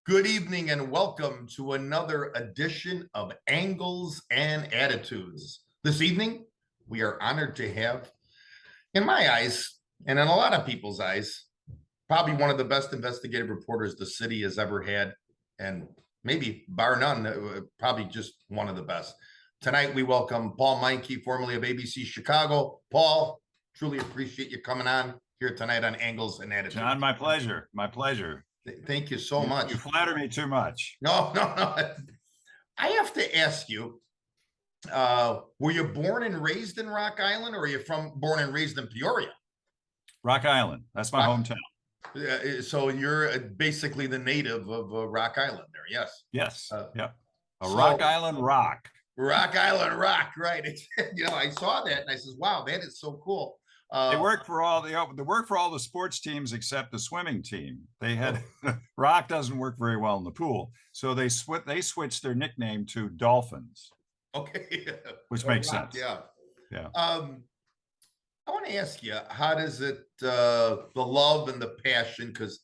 Good evening and welcome to another edition of Angles and Attitudes. This evening, we are honored to have, in my eyes, and in a lot of people's eyes, probably one of the best investigative reporters the city has ever had, and maybe, bar none, probably just one of the best. Tonight, we welcome Paul Meincke, formerly of ABC Chicago. Paul, truly appreciate you coming on here tonight on Angles and Attitudes. John, my pleasure. My pleasure. Thank you so much. You flatter me too much. No. I have to ask you, were you born and raised in Rock Island, or are you born and raised in Peoria? Rock Island. That's my hometown. So you're basically the native of Rock Island there, yes? Yes. Yep. Rock Island rock. Rock Island rock, right. I saw that and I says, wow, that is so cool. They work for all the sports teams except the swimming team. They had Rock doesn't work very well in the pool, so they switched their nickname to Dolphins. Okay, which makes sense. Yeah. I want to ask you, how does it the love and the passion? Because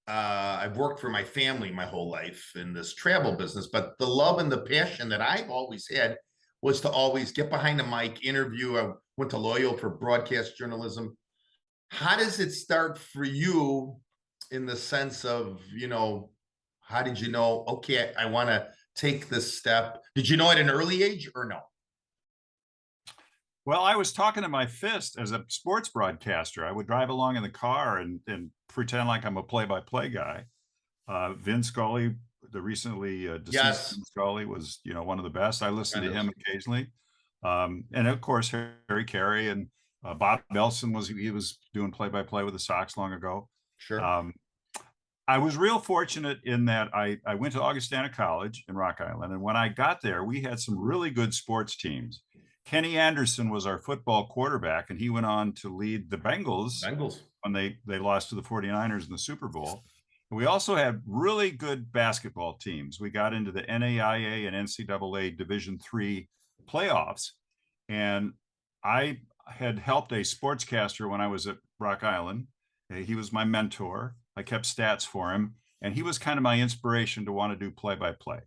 I've worked for my family my whole life in this travel business, but the love and the passion that I've always had was to always get behind the mic, interview. I went to Loyola for broadcast journalism. How does it start for you in the sense of, how did you know, okay, I want to take this step? Did you know at an early age or no? Well, I was talking to my fist as a sports broadcaster. I would drive along in the car and pretend like I'm a play-by-play guy. Vin Scully, the recently deceased Vin Scully, was one of the best. I listened to him occasionally, and of course Harry Carey and Bob Nelson was doing play-by-play with the Sox long ago. Sure. I was real fortunate in that I went to Augustana College in Rock Island, and when I got there, we had some really good sports teams. Kenny Anderson was our football quarterback, and he went on to lead the Bengals when they lost to the 49ers in the Super Bowl. And we also had really good basketball teams. We got into the NAIA and NCAA Division III playoffs, and I had helped a sportscaster when I was at Rock Island. He was my mentor. I kept stats for him, and he was kind of my inspiration to want to do play-by-play.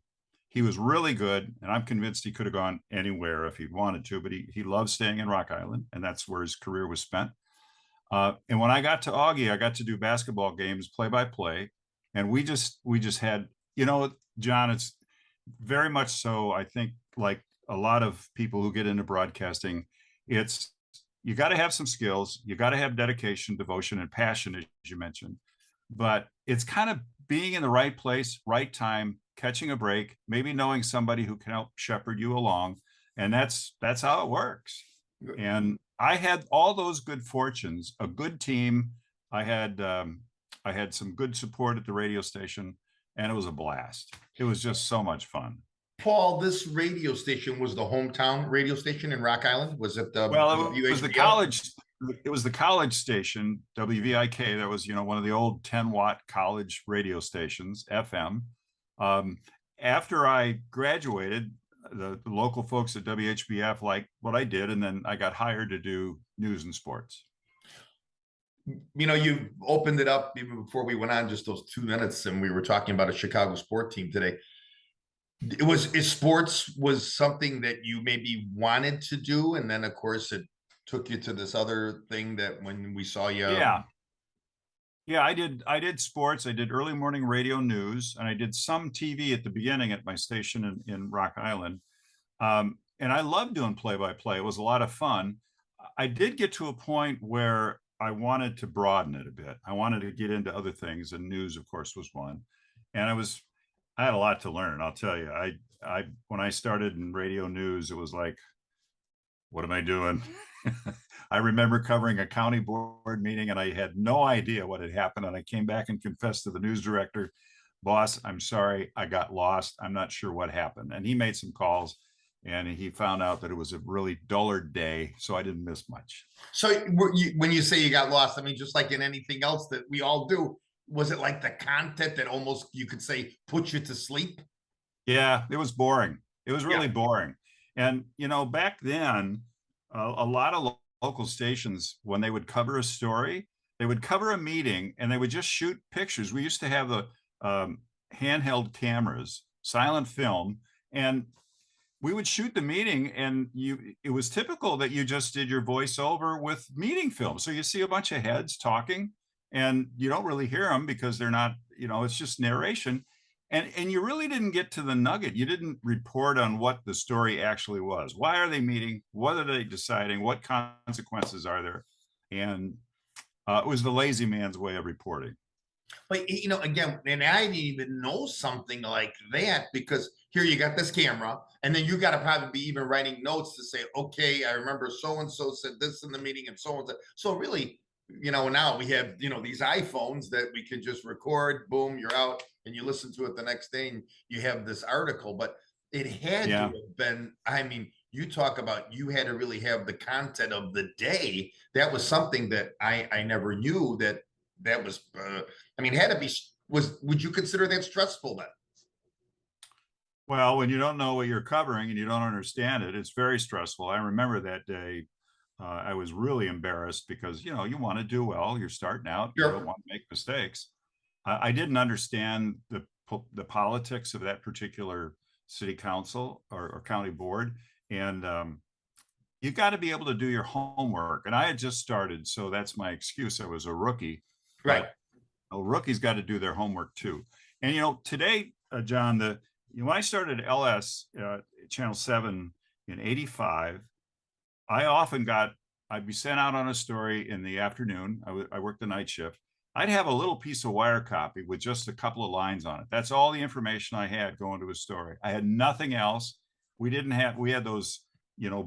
He was really good, and I'm convinced he could have gone anywhere if he'd wanted to, but he loved staying in Rock Island, and that's where his career was spent. And when I got to Augie, I got to do basketball games play-by-play, and we just had, John, it's very much so, I think, like a lot of people who get into broadcasting, you got to have some skills, you got to have dedication, devotion, and passion, as you mentioned, but it's kind of being in the right place, right time, catching a break, maybe knowing somebody who can help shepherd you along. And that's how it works. And I had all those good fortunes, a good team. I had some good support at the radio station, and it was a blast. It was just so much fun. Paul, this radio station was the hometown radio station in Rock Island? Was it the it was the college? It was the college station, WVIK. That was, one of the old 10-watt college radio stations, FM. After I graduated, the local folks at WHBF liked what I did, and then I got hired to do news and sports. You opened it up even before we went on just those 2 minutes, and we were talking about a Chicago sport team today. Sports was something that you maybe wanted to do, and then of course it took you to this other thing that when we saw you. Yeah, I did sports. I did early morning radio news, and I did some TV at the beginning at my station in Rock Island. And I loved doing play-by-play. It was a lot of fun. I did get to a point where I wanted to broaden it a bit. I wanted to get into other things, and news, of course, was one. And I had a lot to learn, I'll tell you. When I started in radio news, it was like, what am I doing? I remember covering a county board meeting, and I had no idea what had happened. And I came back and confessed to the news director, boss, I'm sorry, I got lost. I'm not sure what happened. And he made some calls, and he found out that it was a really dullard day, so I didn't miss much. So when you say you got lost, I mean, just like in anything else that we all do, was it like the content that almost, you could say, put you to sleep? Yeah, it was boring. It was really boring. And, back then, a lot of local stations, when they would cover a story, they would cover a meeting and they would just shoot pictures. We used to have the handheld cameras, silent film, and we would shoot the meeting, and it was typical that you just did your voiceover with meeting film. So you see a bunch of heads talking and you don't really hear them because they're not, it's just narration. And you really didn't get to the nugget. You didn't report on what the story actually was. Why are they meeting? What are they deciding? What consequences are there? And it was the lazy man's way of reporting. But again, and I didn't even know something like that, because here you got this camera, and then you got to probably be even writing notes to say, okay, I remember so and so said this in the meeting, and so and so. So really, now we have these iPhones that we can just record, boom, you're out, and you listen to it the next day, and you have this article. But it had to Yeah. have been. I mean, you talk about you had to really have the content of the day. That was something that I never knew that was. I mean, had to be. Would you consider that stressful then? Well, when you don't know what you're covering and you don't understand it, it's very stressful. I remember that day. I was really embarrassed because you want to do well. You're starting out. You don't Sure. want to make mistakes. I didn't understand the politics of that particular city council or county board, and you got to be able to do your homework. And I had just started, so that's my excuse. I was a rookie, Right. but rookies got to do their homework too. And today, John, when I started LS Channel 7 in '85, I'd be sent out on a story in the afternoon. I worked the night shift. I'd have a little piece of wire copy with just a couple of lines on it. That's all the information I had going to a story. I had nothing else. We had those,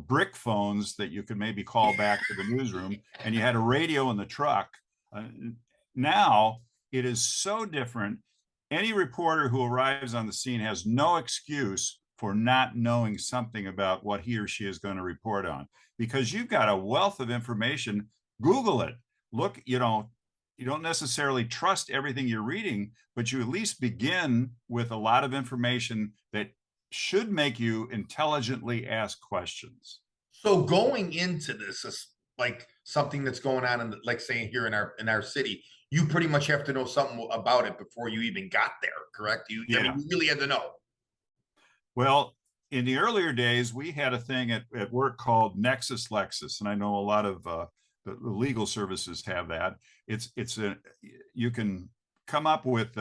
brick phones that you could maybe call back to the newsroom, and you had a radio in the truck. Now it is so different. Any reporter who arrives on the scene has no excuse for not knowing something about what he or she is going to report on, because you've got a wealth of information. Google it. Look, you don't necessarily trust everything you're reading, but you at least begin with a lot of information that should make you intelligently ask questions. So going into this is like something that's going on like saying here in our city, you pretty much have to know something about it before you even got there, correct? I mean, Yeah. you really had to know. Well, in the earlier days, we had a thing at work called Nexus Lexus, and I know a lot of the legal services have that. You can come up with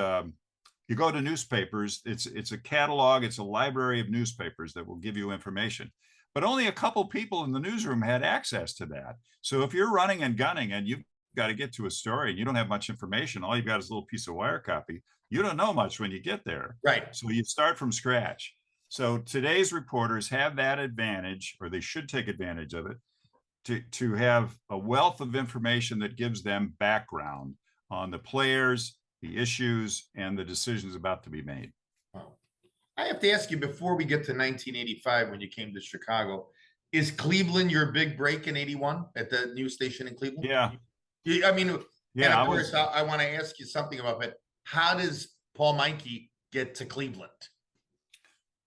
you go to newspapers. It's a catalog. It's a library of newspapers that will give you information, but only a couple people in the newsroom had access to that. So if you're running and gunning and you've got to get to a story and you don't have much information, all you've got is a little piece of wire copy. You don't know much when you get there. Right. So you start from scratch. So today's reporters have that advantage, or they should take advantage of it, to have a wealth of information that gives them background on the players, the issues, and the decisions about to be made. Wow. I have to ask you, before we get to 1985, when you came to Chicago, is Cleveland your big break in '81 at the news station in Cleveland? Yeah. I mean, and Yeah, of course, I want to ask you something about it. How does Paul Meincke get to Cleveland?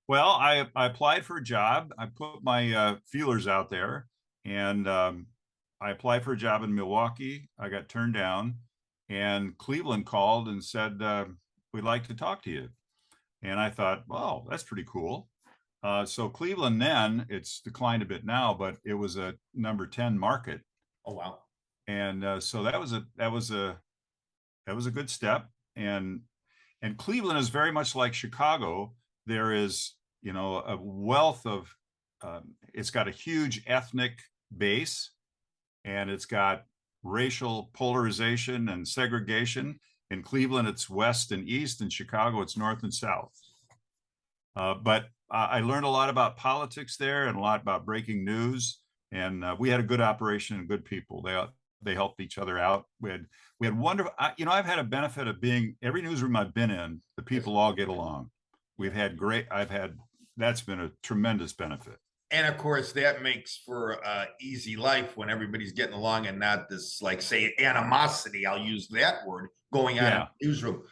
Well, I applied for a job. I put my feelers out there, and I applied for a job in Milwaukee. I got turned down, and Cleveland called and said, we'd like to talk to you. And I thought, well, that's pretty cool. So Cleveland then, it's declined a bit now, but it was a number 10 market. Oh, wow. And so that was a good step. And Cleveland is very much like Chicago. There is, a wealth of, it's got a huge ethnic base, and it's got racial polarization and segregation. In Cleveland, it's west and east. In Chicago, it's north and south. But I learned a lot about politics there and a lot about breaking news. And we had a good operation and good people. They helped each other out. We had wonderful. I've had a benefit of being every newsroom I've been in. The people all get along. That's been a tremendous benefit. And of course, that makes for an easy life when everybody's getting along and not this, like, say, animosity. I'll use that word going on in the newsroom.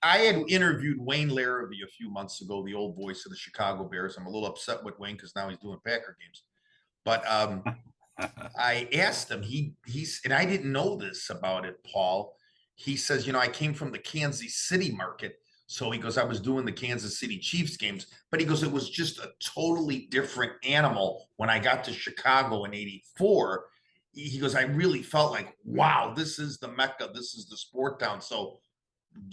I had interviewed Wayne Larrabee a few months ago, the old voice of the Chicago Bears. I'm a little upset with Wayne because now he's doing Packer games. But I asked him, he's, and I didn't know this about it, Paul. He says, I came from the Kansas City market. So he goes, I was doing the Kansas City Chiefs games, but he goes, it was just a totally different animal when I got to Chicago in '84. He goes, I really felt like, wow, this is the Mecca, this is the sport town. So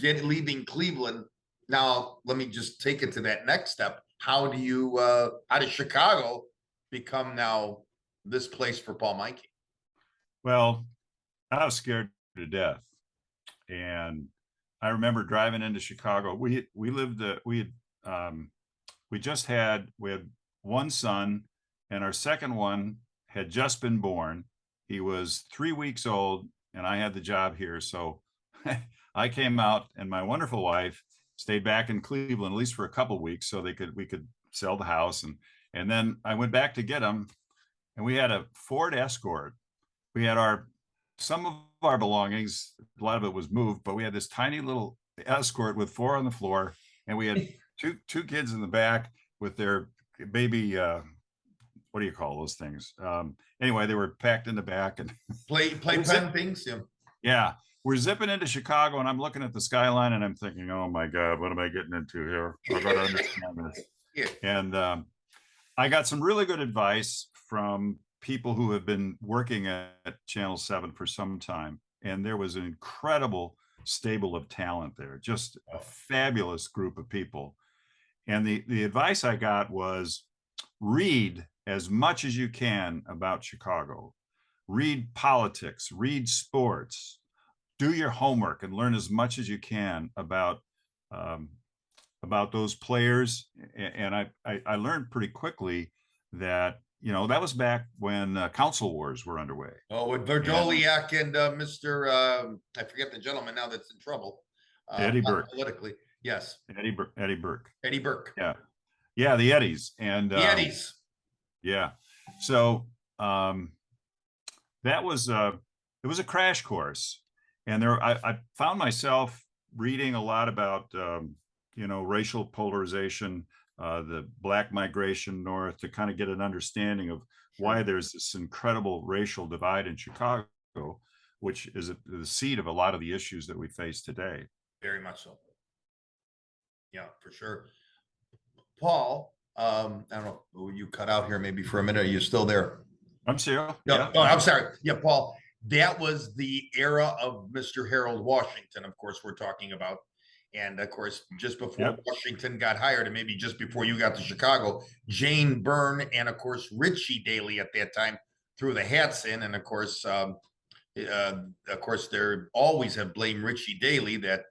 leaving Cleveland. Now, let me just take it to that next step. How does Chicago become now this place for Paul Meincke? Well, I was scared to death. And I remember driving into Chicago. We lived we had one son, and our second one had just been born. He was 3 weeks old, and I had the job here. So I came out, and my wonderful wife stayed back in Cleveland at least for a couple of weeks, so we could sell the house, and then I went back to get him, and we had a Ford Escort. We had some of our belongings, a lot of it was moved, but we had this tiny little Escort with 4 on the floor, and we had two kids in the back with their baby. What do you call those things? Anyway, they were packed in the back, and pen things. Yeah. Yeah, we're zipping into Chicago, and I'm looking at the skyline, and I'm thinking, "Oh my God, what am I getting into here? I got to understand this." Yeah. And I got some really good advice from people who have been working at Channel 7 for some time. And there was an incredible stable of talent there, just a fabulous group of people. And the advice I got was read as much as you can about Chicago, read politics, read sports, do your homework, and learn as much as you can about those players. And I learned pretty quickly that, that was back when council wars were underway. Oh, with Verdoliak and Mr. I forget the gentleman now that's in trouble. Eddie Burke. Politically, yes. Eddie Burke. Eddie Burke. Yeah, the Eddies. And the Eddies. Yeah. So it was a crash course. And I found myself reading a lot about racial polarization, the Black migration north, to kind of get an understanding of why there's this incredible racial divide in Chicago, which is the seed of a lot of the issues that we face today. Very much so. Yeah, for sure. Paul, I don't know, you cut out here maybe for a minute. Are you still there? I'm still. No, yeah. Oh, I'm sorry. Yeah, Paul, that was the era of Mr. Harold Washington, of course, we're talking about. And of course, just before Washington got hired, and maybe just before you got to Chicago, Jane Byrne and of course Richie Daley at that time threw the hats in, and of course, they always have blamed Richie Daley that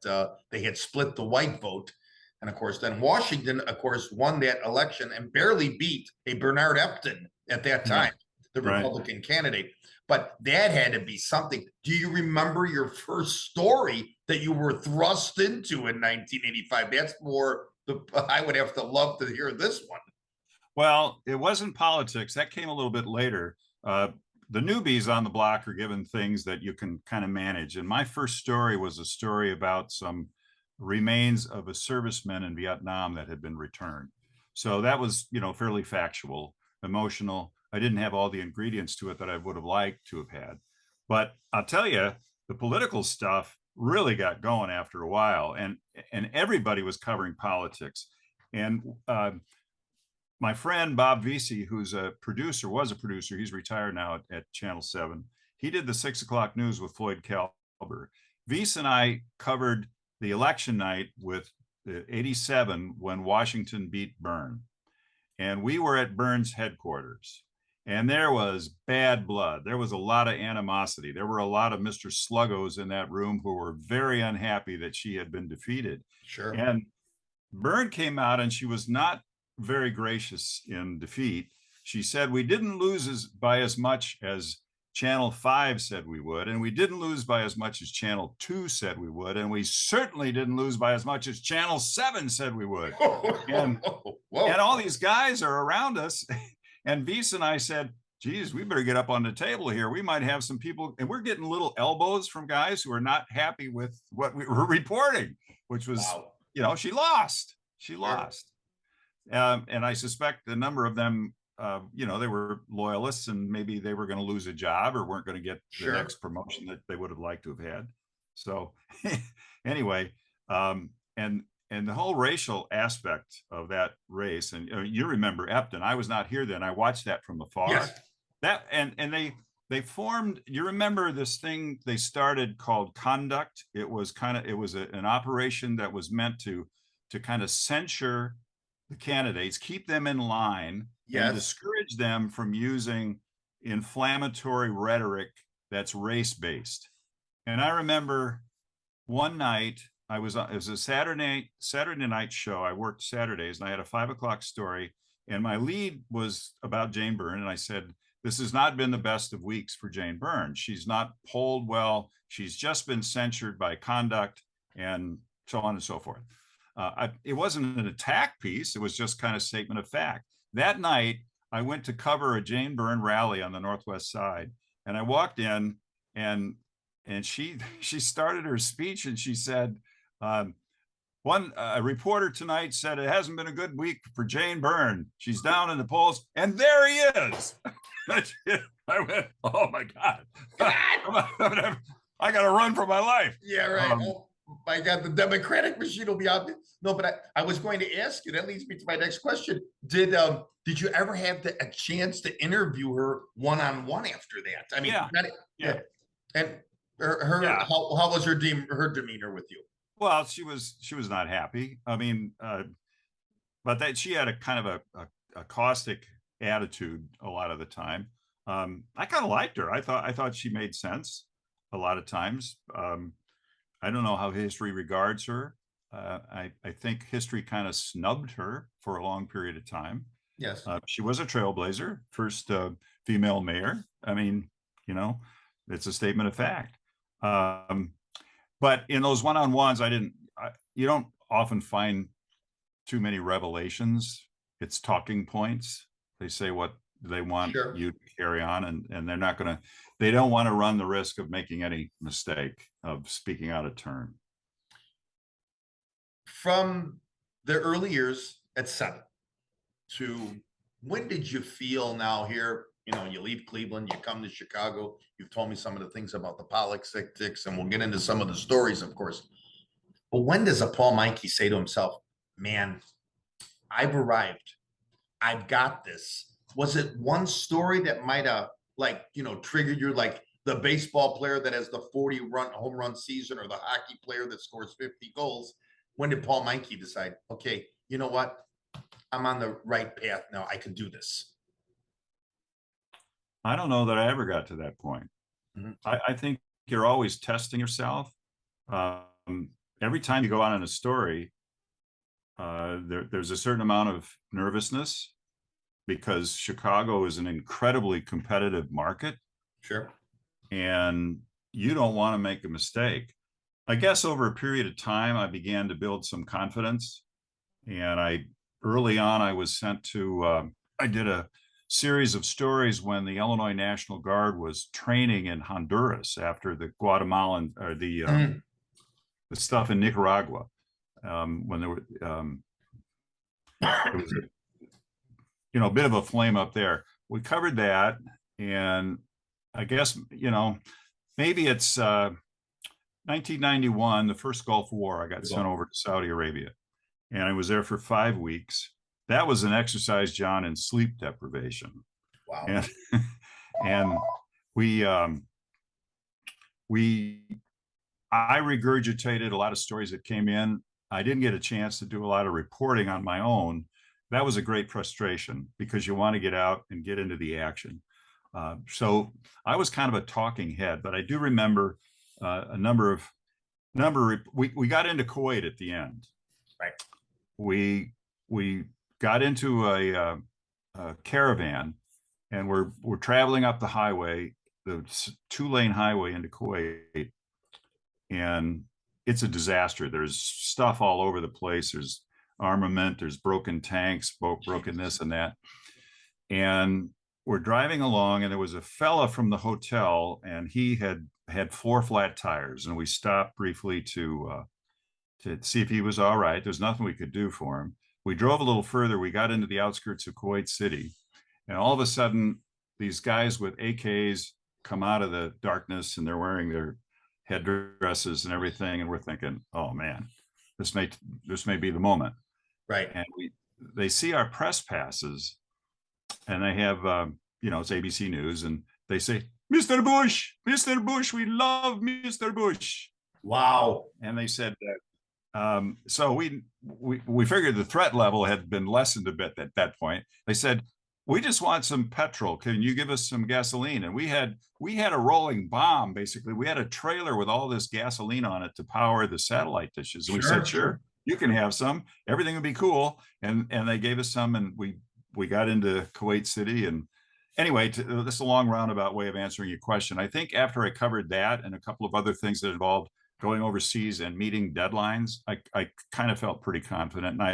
they had split the white vote, and of course, then Washington, of course, won that election and barely beat a Bernard Epton at that time, the Republican candidate. But that had to be something. Do you remember your first story that you were thrust into in 1985? That's more I would have to love to hear this one. Well, it wasn't politics. That came a little bit later. The newbies on the block are given things that you can kind of manage. And my first story was a story about some remains of a serviceman in Vietnam that had been returned. So that was, fairly factual, emotional. I didn't have all the ingredients to it that I would have liked to have had. But I'll tell you, the political stuff really got going after a while, and everybody was covering politics. And my friend Bob Vesey, who's was a producer, he's retired now at Channel 7. He did the 6 o'clock news with Floyd Kalber. Vesey and I covered the election night with 87 when Washington beat Byrne. And we were at Byrne's headquarters. And there was bad blood. There was a lot of animosity. There were a lot of Mr. Sluggos in that room who were very unhappy that she had been defeated. Sure. And Byrne came out, and she was not very gracious in defeat. She said, we didn't lose by as much as Channel 5 said we would, and we didn't lose by as much as Channel 2 said we would, and we certainly didn't lose by as much as Channel 7 said we would. And all these guys are around us. And Vesey and I said, geez, we better get up on the table here. We might have some people, and we're getting little elbows from guys who are not happy with what we were reporting, which was, she lost. She lost. And I suspect a number of them, they were loyalists, and maybe they were going to lose a job or weren't going to get the next promotion that they would have liked to have had. So anyway, and and the whole racial aspect of that race, and you remember Epton. I was not here then. I watched that from afar. Yes. That and they formed. You remember this thing they started called Conduct? It was an operation that was meant to kind of censure the candidates, keep them in line, and Yes. discourage them from using inflammatory rhetoric that's race based. And I remember one night it was a Saturday night show. I worked Saturdays and I had a 5 o'clock story, and my lead was about Jane Byrne. And I said, this has not been the best of weeks for Jane Byrne. She's not polled well. She's just been censured by Conduct and so on and so forth. It wasn't an attack piece. It was just kind of statement of fact. That night, I went to cover a Jane Byrne rally on the Northwest Side, and I walked in, and she started her speech, and she said, a reporter tonight said it hasn't been a good week for Jane Byrne. She's down in the polls, and there he is. I went, oh my God, I got to run for my life. Yeah, right. Oh my God, the Democratic machine will be out there. No, but I was going to ask you. That leads me to my next question. Did you ever have a chance to interview her one-on-one after that? I mean, yeah. And her Yeah. how was her demeanor with you? Well, she was not happy. I mean, but that she had a kind of a caustic attitude a lot of the time. I kind of liked her. I thought she made sense a lot of times. I don't know how history regards her. I think history kind of snubbed her for a long period of time. Yes. She was a trailblazer, first female mayor. I mean, it's a statement of fact. But in those one-on-ones, you don't often find too many revelations. It's talking points. They say what they want you to carry on, and they don't want to run the risk of making any mistake of speaking out of turn. From the early years at 7 to when did you feel now here, you leave Cleveland, you come to Chicago, you've told me some of the things about the politics, and we'll get into some of the stories, of course. But when does a Paul Meincke say to himself, man, I've arrived. I've got this. Was it one story that might have triggered you, like the baseball player that has the 40 home run season or the hockey player that scores 50 goals? When did Paul Meincke decide, okay, you know what? I'm on the right path now. I can do this. I don't know that I ever got to that point. Mm-hmm. I think you're always testing yourself. Every time you go out on a story, there's a certain amount of nervousness because Chicago is an incredibly competitive market. Sure. And you don't want to make a mistake. I guess over a period of time, I began to build some confidence. And early on, I was sent to, I did a series of stories when the Illinois National Guard was training in Honduras after the Guatemalan or the stuff in Nicaragua. When there were, it was a bit of a flame up there. We covered that, and I guess maybe it's 1991, the first Gulf War. I got sent over to Saudi Arabia, and I was there for 5 weeks. That was an exercise, John, in sleep deprivation. Wow. And I regurgitated a lot of stories that came in. I didn't get a chance to do a lot of reporting on my own. That was a great frustration because you want to get out and get into the action. So I was kind of a talking head, but I do remember a number. We got into Kuwait at the end. Right. We got into a caravan, and we're traveling up the highway, the 2-lane highway into Kuwait, and it's a disaster. There's stuff all over the place. There's armament, there's broken tanks, broken this and that. And we're driving along, and there was a fella from the hotel, and he had 4 flat tires, and we stopped briefly to see if he was all right. There's nothing we could do for him. We drove a little further. We got into the outskirts of Kuwait City, and all of a sudden, these guys with AKs come out of the darkness, and they're wearing their headdresses and everything, and we're thinking, oh man, this may be the moment. Right. And they see our press passes, and they have it's ABC News, and they say, Mr. Bush, we love Mr. Bush. Wow. And they said that. So we figured the threat level had been lessened a bit at that point. They said, we just want some petrol. Can you give us some gasoline? And we had a rolling bomb, basically. We had a trailer with all this gasoline on it to power the satellite dishes. And we said, sure, you can have some. Everything would be cool. And they gave us some, and we got into Kuwait City. And anyway, this is a long roundabout way of answering your question. I think after I covered that and a couple of other things that involved going overseas and meeting deadlines, I kind of felt pretty confident. And I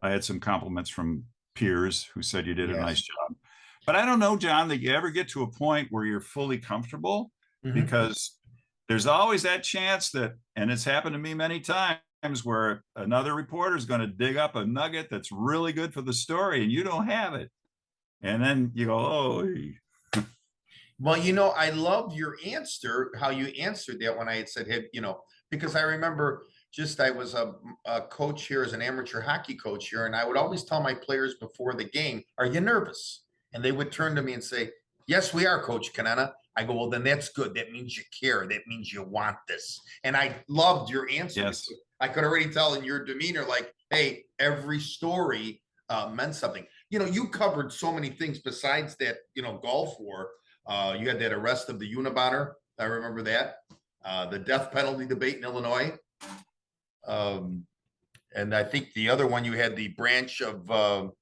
had some compliments from peers who said you did a nice job. But I don't know, John, that you ever get to a point where you're fully comfortable, because there's always that chance that, and it's happened to me many times, where another reporter is going to dig up a nugget that's really good for the story and you don't have it. And then you go, oh. Well, I love your answer, how you answered that when I had said, hey, because I remember I was a coach here as an amateur hockey coach here, and I would always tell my players before the game, are you nervous? And they would turn to me and say, yes, we are, Coach Conenna. I go, well, then that's good. That means you care. That means you want this. And I loved your answer. Yes. I could already tell in your demeanor, like, hey, every story meant something. You covered so many things besides that, Gulf War. You had that arrest of the Unabomber. I remember that. The death penalty debate in Illinois. And I think the other one, you had the branch of, let's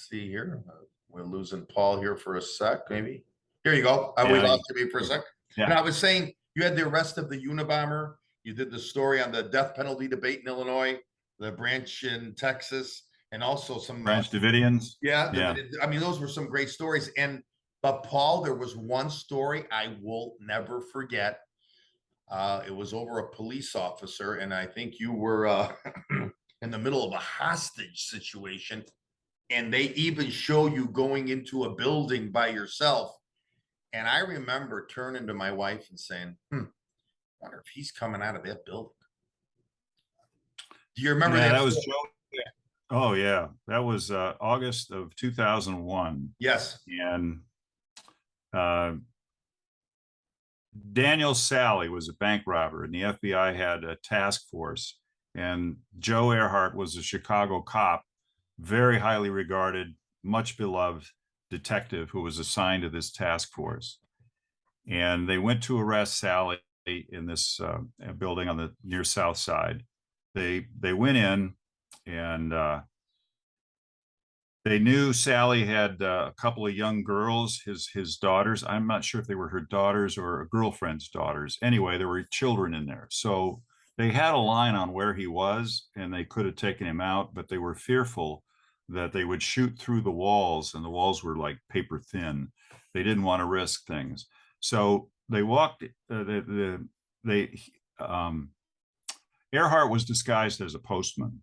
see here. We're losing Paul here for a sec, maybe. Here you go. We lost me for a sec. Yeah. And I was saying, you had the arrest of the Unabomber. You did the story on the death penalty debate in Illinois, the branch in Texas, and also some Branch Davidians. Yeah. I mean, those were some great stories. But Paul, there was one story I will never forget. It was over a police officer, and I think you were in the middle of a hostage situation, and they even show you going into a building by yourself. And I remember turning to my wife and saying, I wonder if he's coming out of that building. Do you remember that? That was Joe. Oh, yeah. That was August of 2001. Yes. And Daniel Sally was a bank robber, and the FBI had a task force. And Joe Earhart was a Chicago cop, very highly regarded, much beloved detective who was assigned to this task force. And they went to arrest Sally in this building on the near south side. They went in, and they knew Sally had a couple of young girls, his daughters. I'm not sure if they were her daughters or a girlfriend's daughters. Anyway, there were children in there. So they had a line on where he was, and they could have taken him out, but they were fearful that they would shoot through the walls, and the walls were like paper thin. They didn't want to risk things. So they walked, Earhart was disguised as a postman.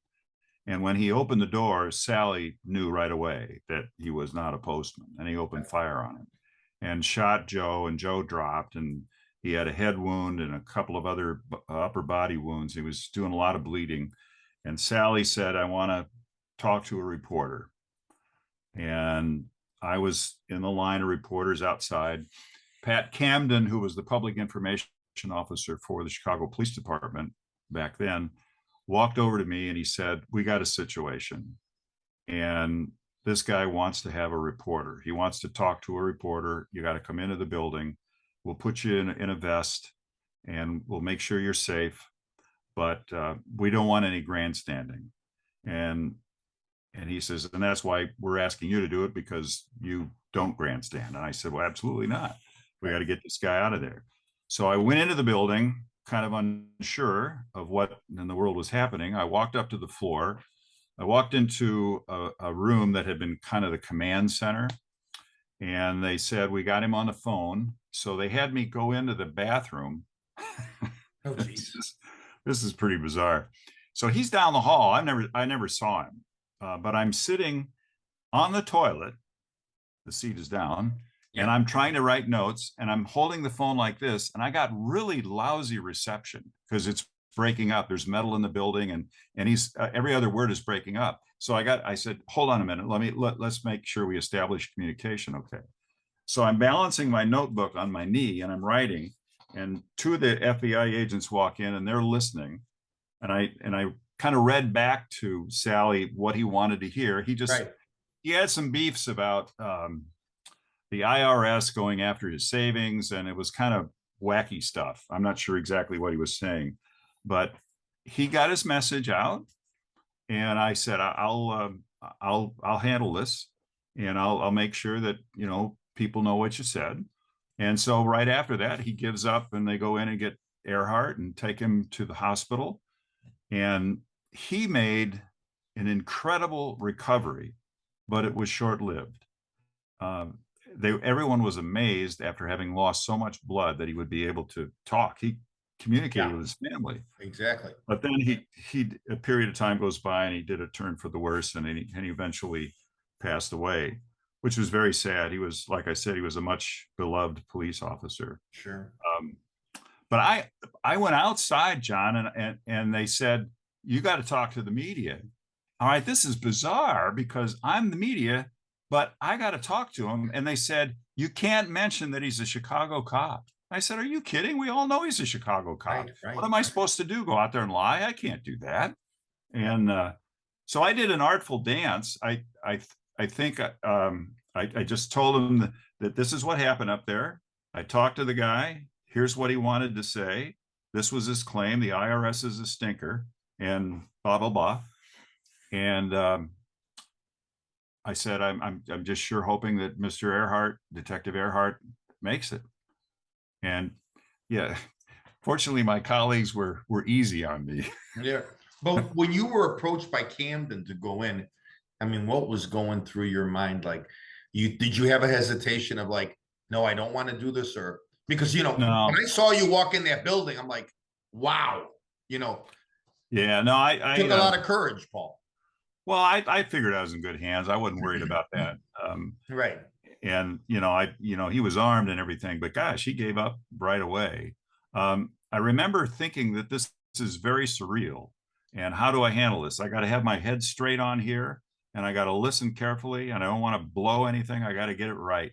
And when he opened the door, Sally knew right away that he was not a postman, and he opened fire on him and shot Joe, and Joe dropped, and he had a head wound and a couple of other upper body wounds. He was doing a lot of bleeding. And Sally said, I want to talk to a reporter. And I was in the line of reporters outside. Pat Camden, who was the public information officer for the Chicago Police Department back then, walked over to me and he said, we got a situation. And this guy wants to have a reporter. He wants to talk to a reporter. You got to come into the building. We'll put you in a vest, and we'll make sure you're safe. But we don't want any grandstanding. And he says, and that's why we're asking you to do it, because you don't grandstand. And I said, well, absolutely not. We got to get this guy out of there. So I went into the building, kind of unsure of what in the world was happening. I walked up to the floor. I walked into a room that had been kind of the command center. And they said, we got him on the phone. So they had me go into the bathroom. Oh, Jesus. This is pretty bizarre. So he's down the hall. I never saw him, but I'm sitting on the toilet. The seat is down. And I'm trying to write notes, and I'm holding the phone like this, and I got really lousy reception because it's breaking up. There's metal in the building, and he's every other word is breaking up. So I said, hold on a minute. Let's make sure we establish communication. Okay. So I'm balancing my notebook on my knee and I'm writing, and two of the FBI agents walk in and they're listening. And I kind of read back to Sally what he wanted to hear. He had some beefs about the IRS going after his savings, and it was kind of wacky stuff. I'm not sure exactly what he was saying, but he got his message out, and I said, I'll handle this, and I'll make sure that people know what you said. And so right after that, he gives up, and they go in and get Earhart and take him to the hospital, and he made an incredible recovery, but it was short-lived. Everyone was amazed after having lost so much blood that he would be able to talk. He communicated with his family. Exactly. But then a period of time goes by and he did a turn for the worse, and he eventually passed away, which was very sad. He was, like I said, he was a much beloved police officer. Sure. But I went outside, John, and they said, you got to talk to the media. All right, this is bizarre because I'm the media, but I got to talk to him. And they said, you can't mention that he's a Chicago cop. I said, are you kidding? We all know he's a Chicago cop. Right. What am I supposed to do? Go out there and lie? I can't do that. And so I did an artful dance. I think I just told him that this is what happened up there. I talked to the guy. Here's what he wanted to say. This was his claim. The IRS is a stinker, and blah, blah, blah. And I said, I'm just sure hoping that Mr. Earhart, Detective Earhart, makes it. And yeah, fortunately, my colleagues were easy on me. Yeah. But when you were approached by Camden to go in, I mean, what was going through your mind? Like, did you have a hesitation of like, no, I don't want to do this? Or because, No. when I saw you walk in that building, I'm like, wow, Yeah, no, I took a lot of courage, Paul. Well, I figured I was in good hands. I wasn't worried about that. Right. And he was armed and everything, but gosh, he gave up right away. I remember thinking that this is very surreal. And how do I handle this? I got to have my head straight on here, and I got to listen carefully, and I don't want to blow anything. I got to get it right.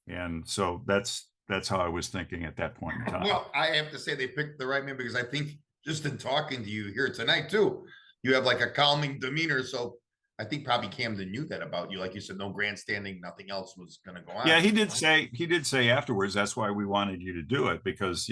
And so that's how I was thinking at that point in time. Well, I have to say they picked the right man, because I think just in talking to you here tonight too, you have like a calming demeanor. So I think probably Camden knew that about you. Like you said, no grandstanding, nothing else was going to go on. Yeah, he did say afterwards, that's why we wanted you to do it, because,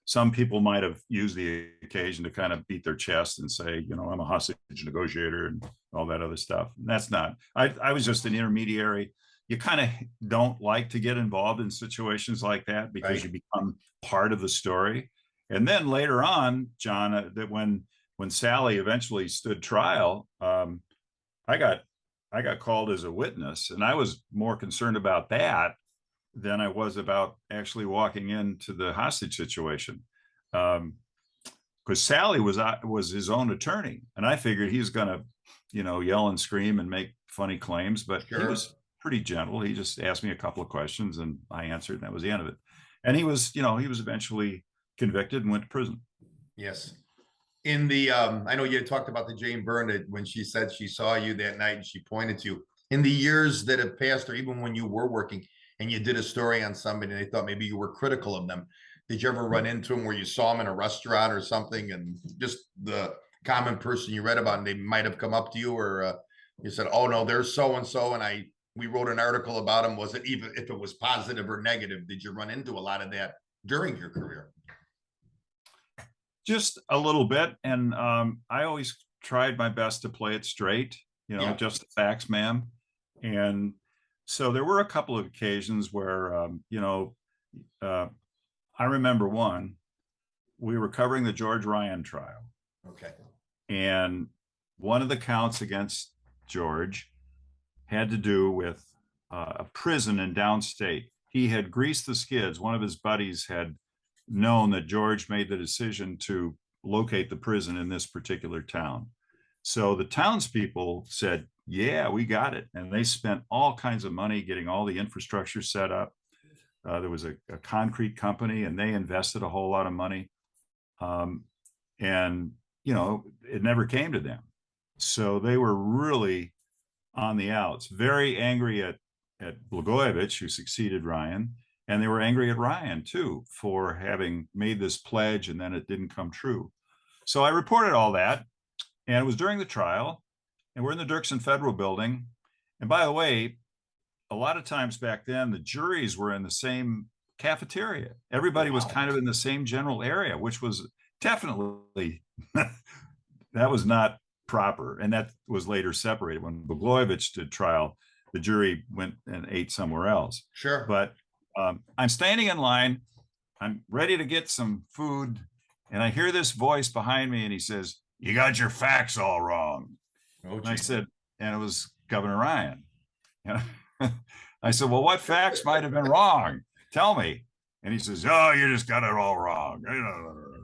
some people might have used the occasion to kind of beat their chest and say, I'm a hostage negotiator and all that other stuff. And that's not, I was just an intermediary. You kind of don't like to get involved in situations like that, because you become part of the story. And then later on, John, that when Sally eventually stood trial, I got called as a witness, and I was more concerned about that than I was about actually walking into the hostage situation. Because Sally was his own attorney, and I figured he was going to, yell and scream and make funny claims, but he was pretty gentle. He just asked me a couple of questions and I answered, and that was the end of it. And he was eventually convicted and went to prison. Yes. In the I know you talked about the Jane Byrne, when she said she saw you that night and she pointed to you. In the years that have passed, or even when you were working and you did a story on somebody and they thought maybe you were critical of them, did you ever run into them where you saw them in a restaurant or something, and just the common person you read about, and they might have come up to you, or you said, oh no, there's so and so, and we wrote an article about him? Was it, even if it was positive or negative, did you run into a lot of that during your career? Just a little bit. And I always tried my best to play it straight, just the facts, ma'am. And so there were a couple of occasions where, I remember one, we were covering the George Ryan trial. Okay. And one of the counts against George had to do with a prison in downstate. He had greased the skids. One of his buddies had known that George made the decision to locate the prison in this particular town. So the townspeople said, yeah, we got it. And they spent all kinds of money getting all the infrastructure set up. There was a concrete company, and they invested a whole lot of money. And, it never came to them. So they were really on the outs, very angry at Blagojevich, who succeeded Ryan. And they were angry at Ryan, too, for having made this pledge and then it didn't come true. So I reported all that. And it was during the trial. And we're in the Dirksen Federal Building. And by the way, a lot of times back then, the juries were in the same cafeteria. Everybody was kind of in the same general area, which was definitely, that was not proper. And that was later separated. When Blagojevich did trial, the jury went and ate somewhere else. Sure. But I'm standing in line. I'm ready to get some food. And I hear this voice behind me and he says, "You got your facts all wrong." Oh, and I said, and it was Governor Ryan. I said, "Well, what facts might have been wrong? Tell me." And he says, "Oh, you just got it all wrong."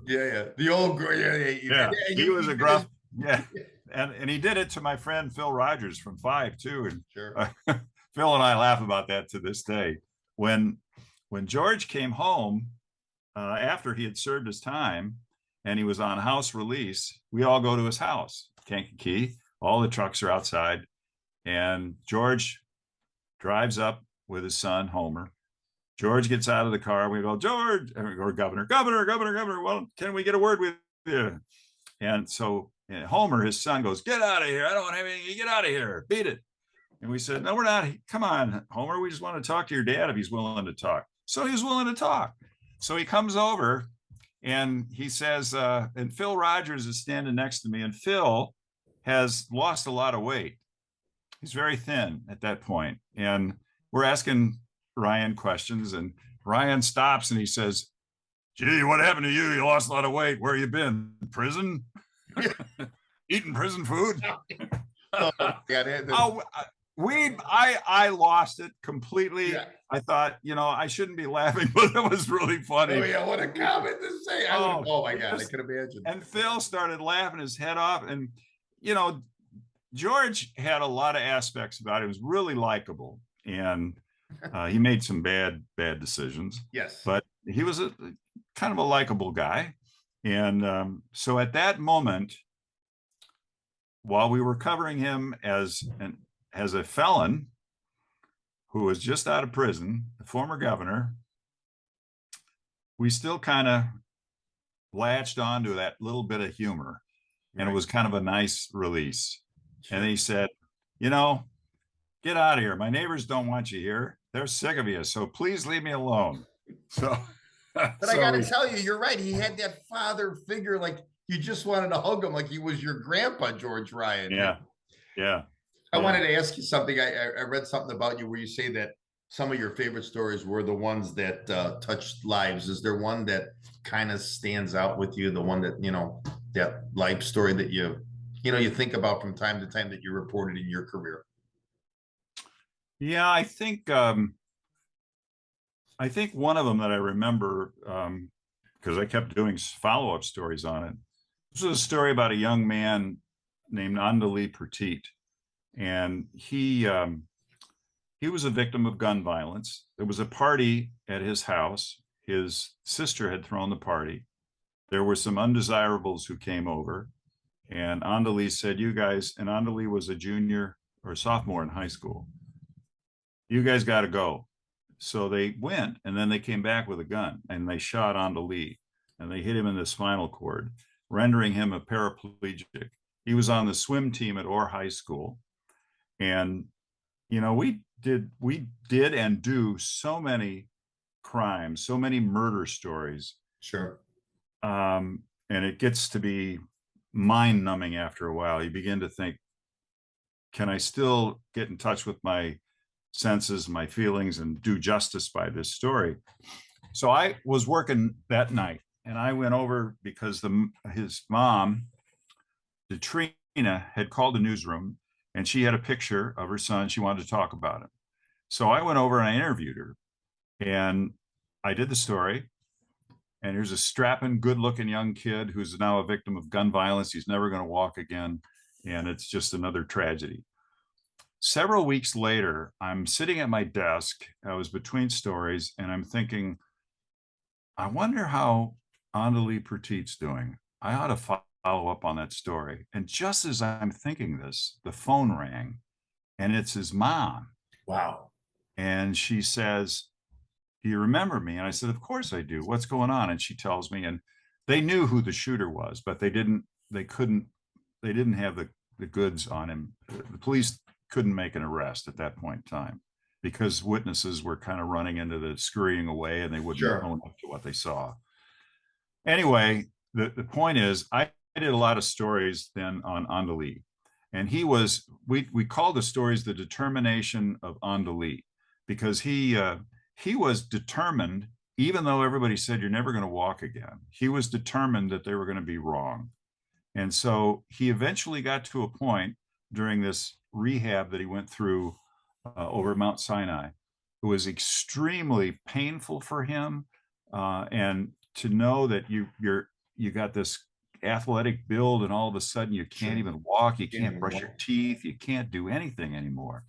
Yeah. The old, yeah. He was a gruff. Yeah. And he did it to my friend Phil Rogers from Five too. And sure. Phil and I laugh about that to this day. When George came home after he had served his time and he was on house release, we all go to his house, Kankakee. All the trucks are outside, and George drives up with his son Homer. George gets out of the car. We go, "George," and we go, Governor. Well, can we get a word with you?" And so Homer, his son, goes, "Get out of here. I don't want anything. You get out of here. Beat it." And we said, "No, we're not. Come on, Homer. We just want to talk to your dad if he's willing to talk." So he was willing to talk. So he comes over and he says, and Phil Rogers is standing next to me, and Phil has lost a lot of weight. He's very thin at that point. And we're asking Ryan questions, and Ryan stops and he says, "Gee, what happened to you? You lost a lot of weight. Where you been? Prison? Eating prison food?" I lost it completely. Yeah. I thought, I shouldn't be laughing, but it was really funny. Oh yeah, what a comment to say. Oh my God, I can imagine. And Phil started laughing his head off. And, George had a lot of aspects about it. He was really likable. And he made some bad decisions. Yes. But he was a kind of a likable guy. And so at that moment, while we were covering him as a felon who was just out of prison, the former governor, we still kind of latched on to that little bit of humor. And it was kind of a nice release. Sure. And he said, "Get out of here. My neighbors don't want you here. They're sick of you. So please leave me alone." So, but I got to tell you, you're right. He had that father figure, like you just wanted to hug him like he was your grandpa, George Ryan. Yeah. Yeah. I wanted to ask you something. I read something about you where you say that some of your favorite stories were the ones that touched lives. Is there one that kind of stands out with you? The one that, that life story that you think about from time to time that you reported in your career? Yeah, I think one of them that I remember, because I kept doing follow-up stories on it. This was a story about a young man named Andali Petit. And he was a victim of gun violence. There was a party at his house. His sister had thrown the party. There were some undesirables who came over. And Andali said, "You guys," and Andali was a junior or a sophomore in high school, "You guys got to go." So they went, and then they came back with a gun, and they shot Andali, and they hit him in the spinal cord, rendering him a paraplegic. He was on the swim team at Orr High School. And, we did and do so many crimes, so many murder stories. Sure. And it gets to be mind numbing after a while. You begin to think, can I still get in touch with my senses, my feelings, and do justice by this story? So I was working that night, and I went over because his mom, Katrina, had called the newsroom, and she had a picture of her son. She wanted to talk about him. So I went over and I interviewed her, and I did the story. And here's a strapping, good-looking young kid who's now a victim of gun violence. He's never going to walk again. And it's just another tragedy. Several weeks later, I'm sitting at my desk. I was between stories, and I'm thinking, I wonder how Andali Petit's doing. I ought to follow up on that story. And just as I'm thinking this, the phone rang, and it's his mom. Wow. And she says, "Do you remember me?" And I said, "Of course I do. What's going on?" And she tells me, and they knew who the shooter was, but they couldn't, they didn't have the goods on him. The police couldn't make an arrest at that point in time because witnesses were kind of running into the scurrying away and they wouldn't Sure. own up to what they saw. Anyway, the point is, I did a lot of stories then on Andali. And we called the stories the determination of Andali because he was determined, even though everybody said you're never going to walk again, he was determined that they were going to be wrong. And so he eventually got to a point during this rehab that he went through over Mount Sinai. It was extremely painful for him. And to know that you got this athletic build and all of a sudden you can't even walk, you can't brush your teeth, you can't do anything anymore.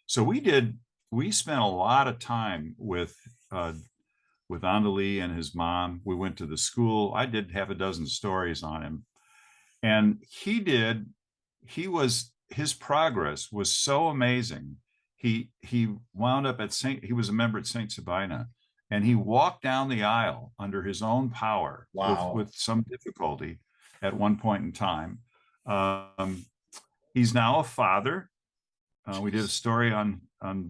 So we spent a lot of time with Andali and his mom. We went to the school. I did half a dozen stories on him. And his progress was so amazing. He wound up he was a member at St. Sabina, and he walked down the aisle under his own power Wow. with some difficulty at one point in time. He's now a father. We did a story on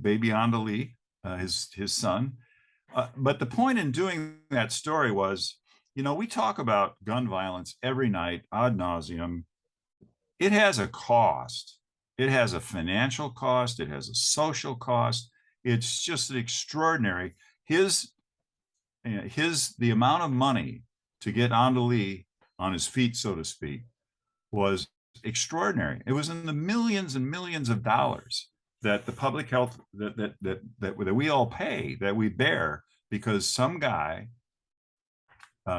baby Andali, his son. But the point in doing that story was, we talk about gun violence every night ad nauseum. It has a cost. It has a financial cost. It has a social cost. It's just extraordinary. The amount of money to get Andali on his feet, so to speak, was extraordinary. It was in the millions and millions of dollars that the public health that we all pay, that we bear, because some guy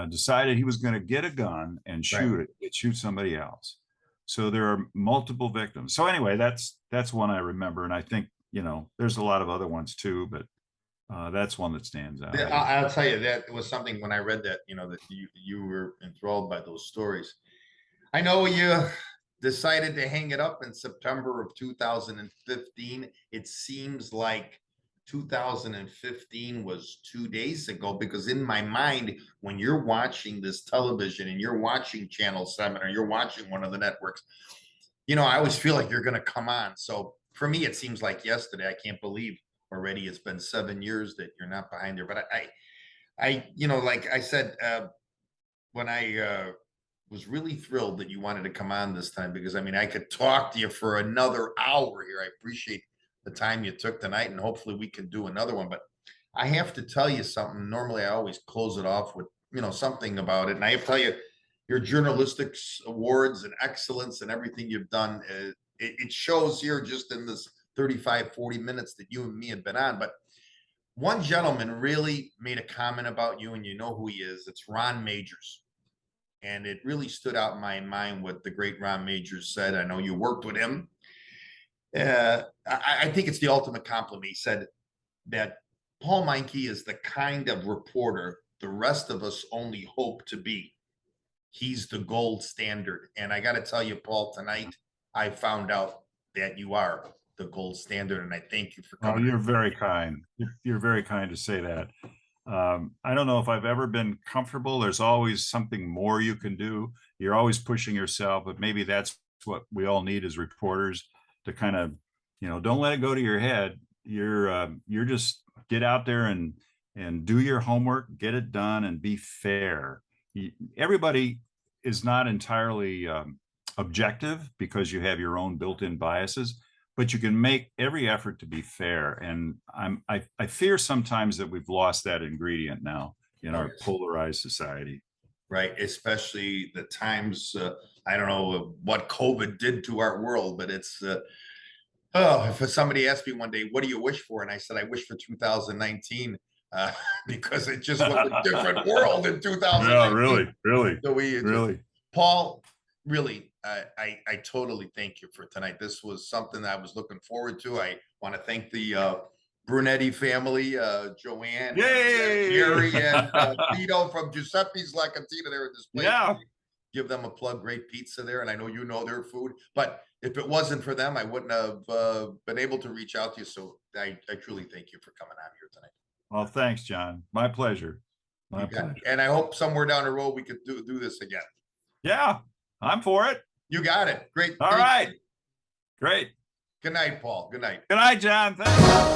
decided he was going to get a gun and shoot somebody else. So there are multiple victims. So anyway, that's one I remember, and I think there's a lot of other ones too, but that's one that stands out. I'll tell you, that was something when I read that, that you were enthralled by those stories. I know you decided to hang it up in September of 2015. It seems like 2015 was 2 days ago, because in my mind, when you're watching this television and you're watching Channel 7 or you're watching one of the networks, I always feel like you're going to come on. So for me, it seems like yesterday. I can't believe already it's been 7 years that you're not behind there. But like I said, when I was really thrilled that you wanted to come on this time, because I could talk to you for another hour here. I appreciate the time you took tonight, and hopefully we can do another one. But I have to tell you something. Normally I always close it off with, something about it. And I have to tell you, your journalistic awards and excellence and everything you've done, it shows here just in this 35, 40 minutes that you and me have been on. But one gentleman really made a comment about you, and you know who he is. It's Ron Majors. And it really stood out in my mind what the great Ron Majors said. I know you worked with him. I think it's the ultimate compliment. He said that Paul Meincke is the kind of reporter the rest of us only hope to be. He's the gold standard. And I got to tell you, Paul, tonight I found out that you are the gold standard. And I thank you for coming. Oh, you're very kind. You're very kind to say that. I don't know if I've ever been comfortable. There's always something more you can do. You're always pushing yourself, but maybe that's what we all need as reporters, to kind of, don't let it go to your head. You're just get out there and do your homework, get it done, and be fair. Everybody is not entirely objective, because you have your own built-in biases, but you can make every effort to be fair. And I fear sometimes that we've lost that ingredient now in our polarized society. Right, especially the times. I don't know what COVID did to our world, but it's if somebody asked me one day, what do you wish for? And I said, I wish for 2019, because it just was a different world in 2019. Yeah, really. Paul, really, I totally thank you for tonight. This was something that I was looking forward to. I want to thank the Brunetti family, Joanne, Yay! Jerry, and Vito from Giuseppe's La Cantina there in this place. Yeah. give them a plug. Great pizza there, and I know you know their food. But if it wasn't for them, I wouldn't have been able to reach out to you. So I truly thank you for coming on here tonight. Well, thanks, John. My pleasure. My pleasure. And I hope somewhere down the road we could do this again. Yeah, I'm for it. You got it. Great. All right. Great. Good night, Paul. Good night. Good night, John. Thanks.